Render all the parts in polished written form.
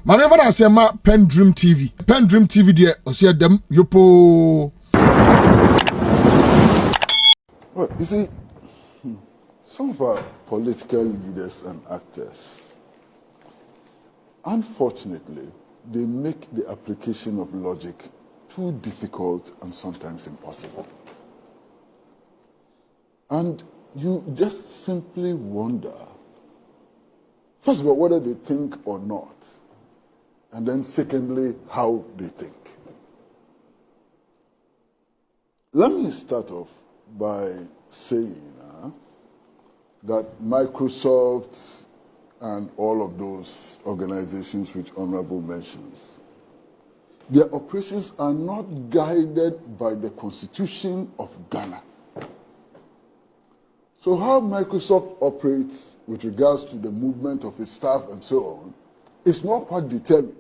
Manever I say ma PENDREAM TV. PENDREAM TV there, I see them yopo. Well, you see, some of our political leaders and actors, unfortunately, they make the application of logic too difficult and sometimes impossible. And you just simply wonder, first of all, whether they think or not, and then secondly, how they think. Let me start off by saying that Microsoft and all of those organizations which Honorable mentions, their operations are not guided by the Constitution of Ghana. So how Microsoft operates with regards to the movement of its staff and so on is not what determines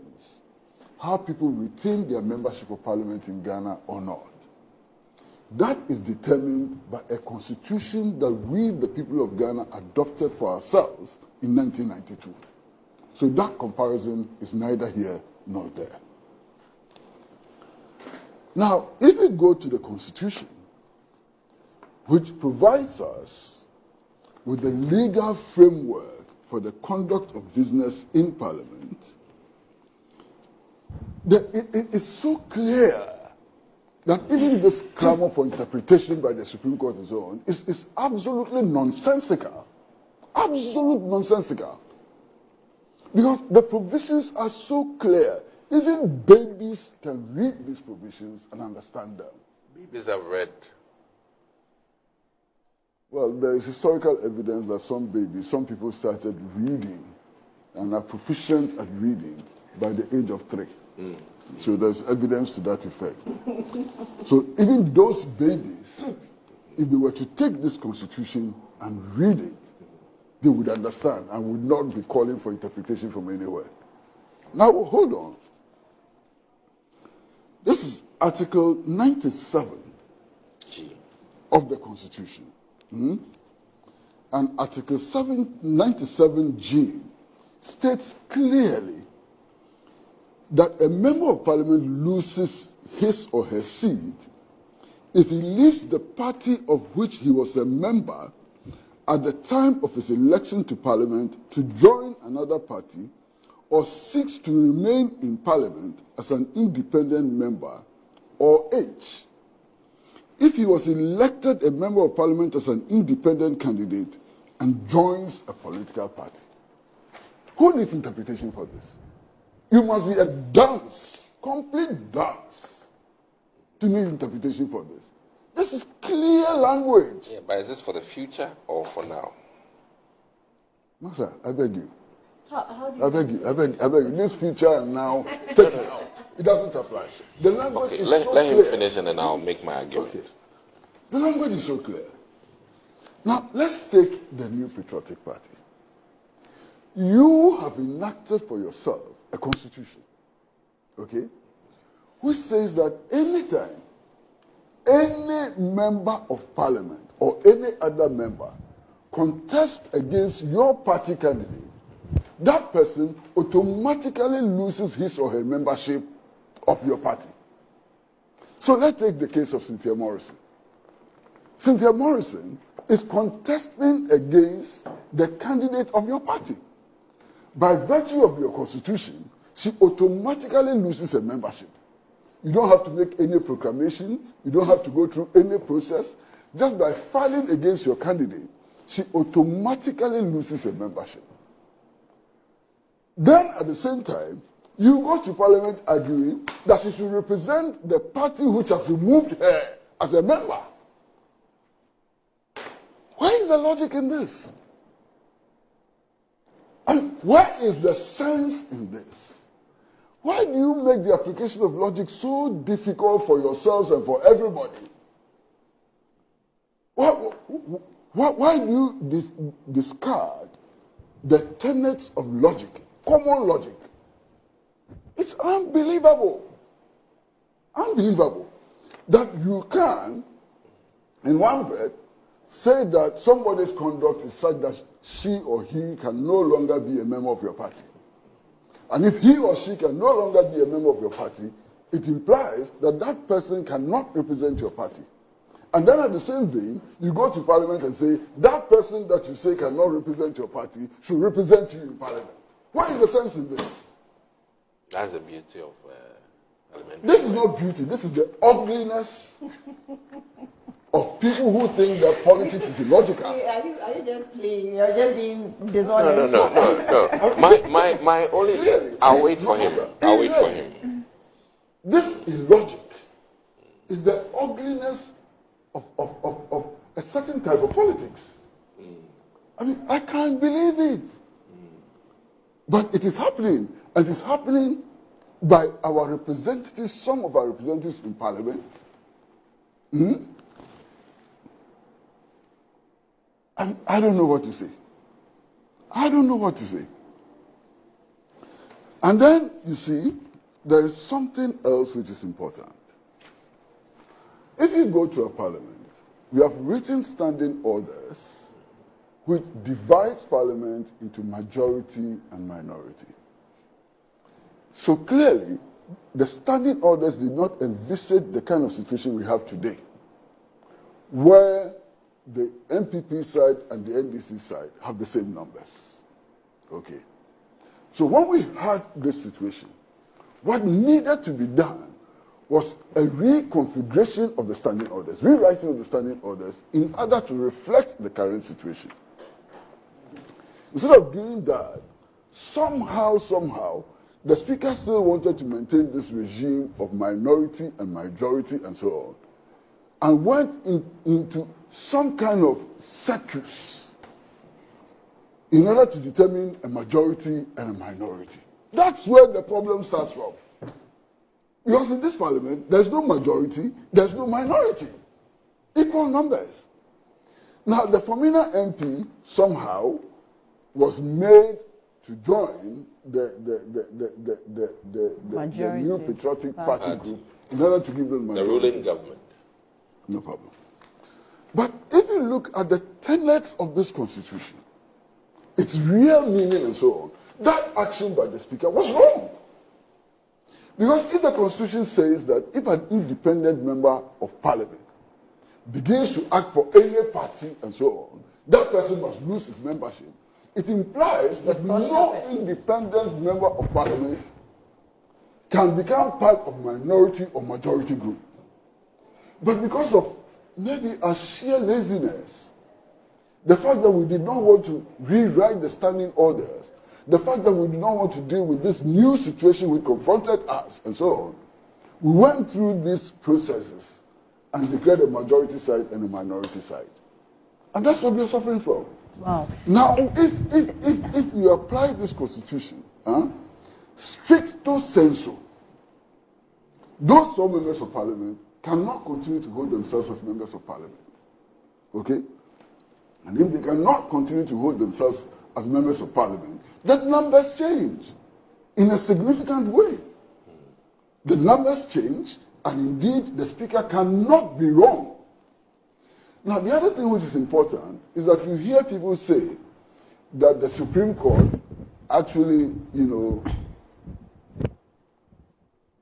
how people retain their membership of Parliament in Ghana or not. That is determined by a constitution that we, the people of Ghana, adopted for ourselves in 1992. So that comparison is neither here nor there. Now, if we go to the constitution, which provides us with the legal framework for the conduct of business in Parliament, it is so clear that even this clamor for interpretation by the Supreme Court and so on is absolutely nonsensical. Absolute nonsensical. Because the provisions are so clear, even babies can read these provisions and understand them. Babies have read. Well, there is historical evidence that some people started reading and are proficient at reading by the age of 3. So there's evidence to that effect. So even those babies, if they were to take this constitution and read it, they would understand and would not be calling for interpretation from anywhere. Now, hold on. This is Article 97 of the Constitution. And Article 97G states clearly that a member of Parliament loses his or her seat if he leaves the party of which he was a member at the time of his election to Parliament to join another party or seeks to remain in Parliament as an independent member, or H, if he was elected a member of Parliament as an independent candidate and joins a political party. Who needs interpretation for this? You must be a dunce, complete dunce, to need interpretation for this. This is clear language. Yeah, but is this for the future or for now? No, sir, I beg you. How do I beg you. This future and now, take it out. It doesn't apply. The language is so clear. Let him finish and then I'll make my argument. Okay. The language is so clear. Now, let's take the New Patriotic Party. You have enacted for yourself a constitution, okay, which says that anytime any member of Parliament or any other member contests against your party candidate, that person automatically loses his or her membership of your party. So let's take the case of Cynthia Morrison. Cynthia Morrison is contesting against the candidate of your party. By virtue of your constitution, she automatically loses her membership. You don't have to make any proclamation. You don't have to go through any process. Just by filing against your candidate, she automatically loses her membership. Then, at the same time, you go to Parliament arguing that she should represent the party which has removed her as a member. Where is the logic in this? And where is the sense in this? Why do you make the application of logic so difficult for yourselves and for everybody? Why do you discard the tenets of logic, common logic? It's unbelievable. Unbelievable that you can, in one breath, say that somebody's conduct is such that she or he can no longer be a member of your party. And if he or she can no longer be a member of your party, it implies that that person cannot represent your party. And then at the same vein, you go to Parliament and say, that person that you say cannot represent your party should represent you in Parliament. What is the sense in this? That's the beauty of Parliamentary. This is not beauty. This is the ugliness of people who think that politics is illogical. Are you just playing? You're just being dishonest. No. My only... Clearly, I'll wait for him. I'll wait for him. This illogic is the ugliness of a certain type of politics. I mean, I can't believe it. But it is happening. And it is happening by our representatives, some of our representatives in Parliament. And I don't know what to say. I don't know what to say. And then, you see, there is something else which is important. If you go to a parliament, we have written standing orders which divides parliament into majority and minority. So clearly, the standing orders did not envisage the kind of situation we have today, where the NPP side and the NDC side have the same numbers. Okay. So when we had this situation, what needed to be done was a reconfiguration of the standing orders, rewriting of the standing orders in order to reflect the current situation. Instead of doing that, somehow, the speaker still wanted to maintain this regime of minority and majority and so on, and went into some kind of circus in order to determine a majority and a minority. That's where the problem starts from. Because in this parliament, there's no majority, there's no minority. Equal numbers. Now, the Femina MP somehow was made to join the new patriotic party group in order to give them majority. The ruling government. No problem. But if you look at the tenets of this constitution, its real meaning and so on, that action by the speaker was wrong. Because if the constitution says that if an independent member of parliament begins to act for any party and so on, that person must lose his membership, it implies that no independent member of parliament can become part of minority or majority group. But because of maybe a sheer laziness, the fact that we did not want to rewrite the standing orders, the fact that we did not want to deal with this new situation which confronted us and so on, we went through these processes and declared a majority side and a minority side. And that's what we're suffering from. Wow. Now, if you apply this constitution, stricto sensu, those 4 members of parliament cannot continue to hold themselves as members of parliament. Okay? And if they cannot continue to hold themselves as members of parliament, the numbers change in a significant way. The numbers change, and indeed the speaker cannot be wrong. Now, the other thing which is important is that you hear people say that the Supreme Court actually,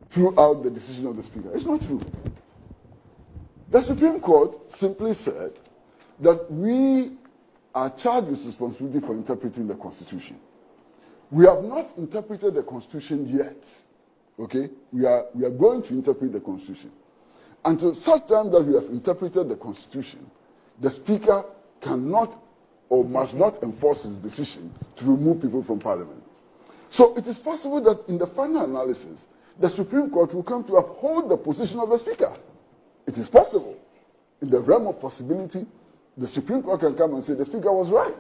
threw out the decision of the speaker. It's not true. The Supreme Court simply said that we are charged with responsibility for interpreting the Constitution. We have not interpreted the Constitution yet. Okay? We are going to interpret the Constitution. Until such time that we have interpreted the Constitution, the Speaker cannot or must not enforce his decision to remove people from Parliament. So it is possible that in the final analysis, the Supreme Court will come to uphold the position of the Speaker. It is possible. In the realm of possibility, the Supreme Court can come and say the Speaker was right.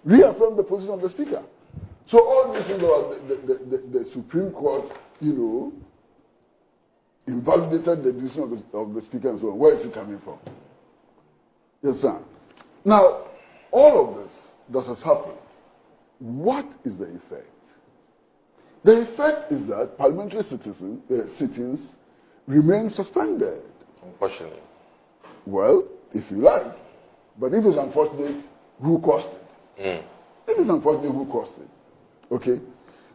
Reaffirm the position of the Speaker. So all this is about the Supreme Court, invalidated the decision of the Speaker and so on. Where is it coming from? Yes, sir. Now, all of this that has happened, what is the effect? The effect is that parliamentary sittings remain suspended. Unfortunately. Well, if you like. But if it's unfortunate, who caused it? If it's unfortunate, who caused it? Okay?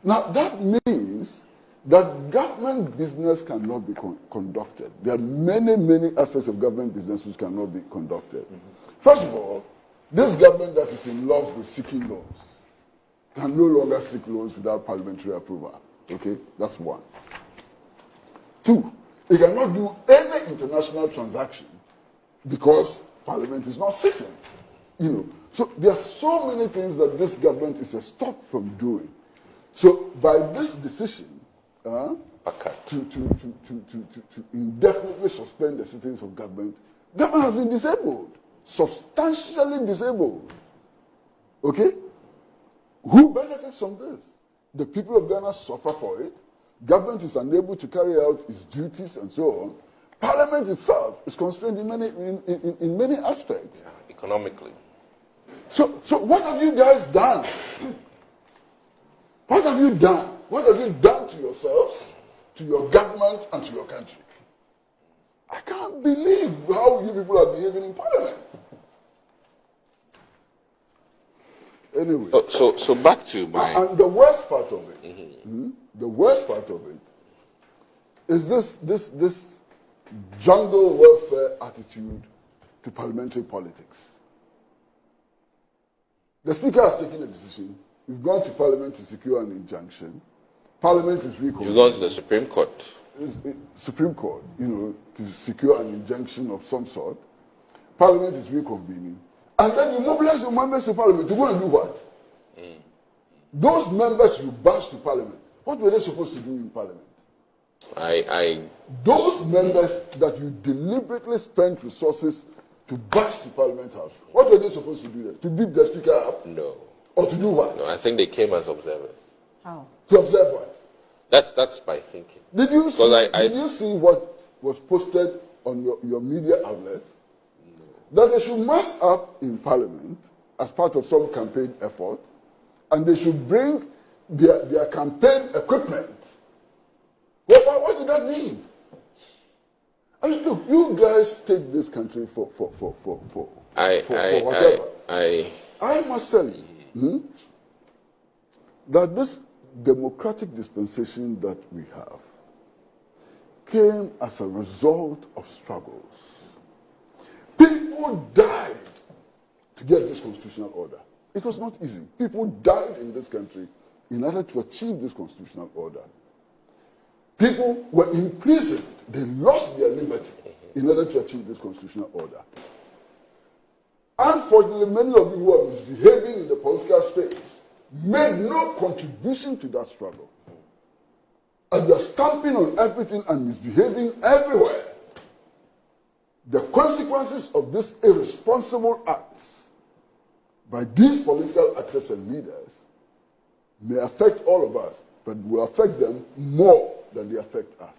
Now, that means that government business cannot be conducted. There are many, many aspects of government business which cannot be conducted. First of all, this government that is in love with seeking loans can no longer seek loans without parliamentary approval. Okay, that's one. Two, it cannot do any international transaction because Parliament is not sitting. So there are so many things that this government is stopped from doing. So by this decision, to indefinitely suspend the sittings of government has been disabled, substantially disabled. Okay? Who benefits from this? The people of Ghana suffer for it. Government is unable to carry out its duties and so on. Parliament itself is constrained in many aspects. Yeah, economically. So what have you guys done? What have you done? What have you done to yourselves, to your government, and to your country? I can't believe how you people are behaving in Parliament. Anyway. So back to my... And the worst part of it, the worst part of it is this jungle welfare attitude to parliamentary politics. The Speaker has taken a decision. We've gone to Parliament to secure an injunction. Parliament is reconvening. You've gone to the Supreme Court. Supreme Court, to secure an injunction of some sort. Parliament is reconvening. And then you mobilize your members to Parliament to go and do what? Those members you bash to Parliament, what were they supposed to do in Parliament? Those members that you deliberately spent resources to bash to Parliament House, what were they supposed to do there? To beat the Speaker up? No. Or to do what? No, I think they came as observers. How? To observe what? That's my thinking. Did you see what was posted on your media outlets? No. That they should mass up in Parliament as part of some campaign effort, and they should bring their campaign equipment. What did that mean? I mean, look, you guys take this country for whatever. I must tell you that this democratic dispensation that we have came as a result of struggles. People died to get this constitutional order. It was not easy. People died in this country in order to achieve this constitutional order. People were imprisoned. They lost their liberty in order to achieve this constitutional order. Unfortunately, many of you who are misbehaving in the political space made no contribution to that struggle. And you are stamping on everything and misbehaving everywhere. The consequences of these irresponsible acts by these political actors and leaders may affect all of us, but will affect them more than they affect us.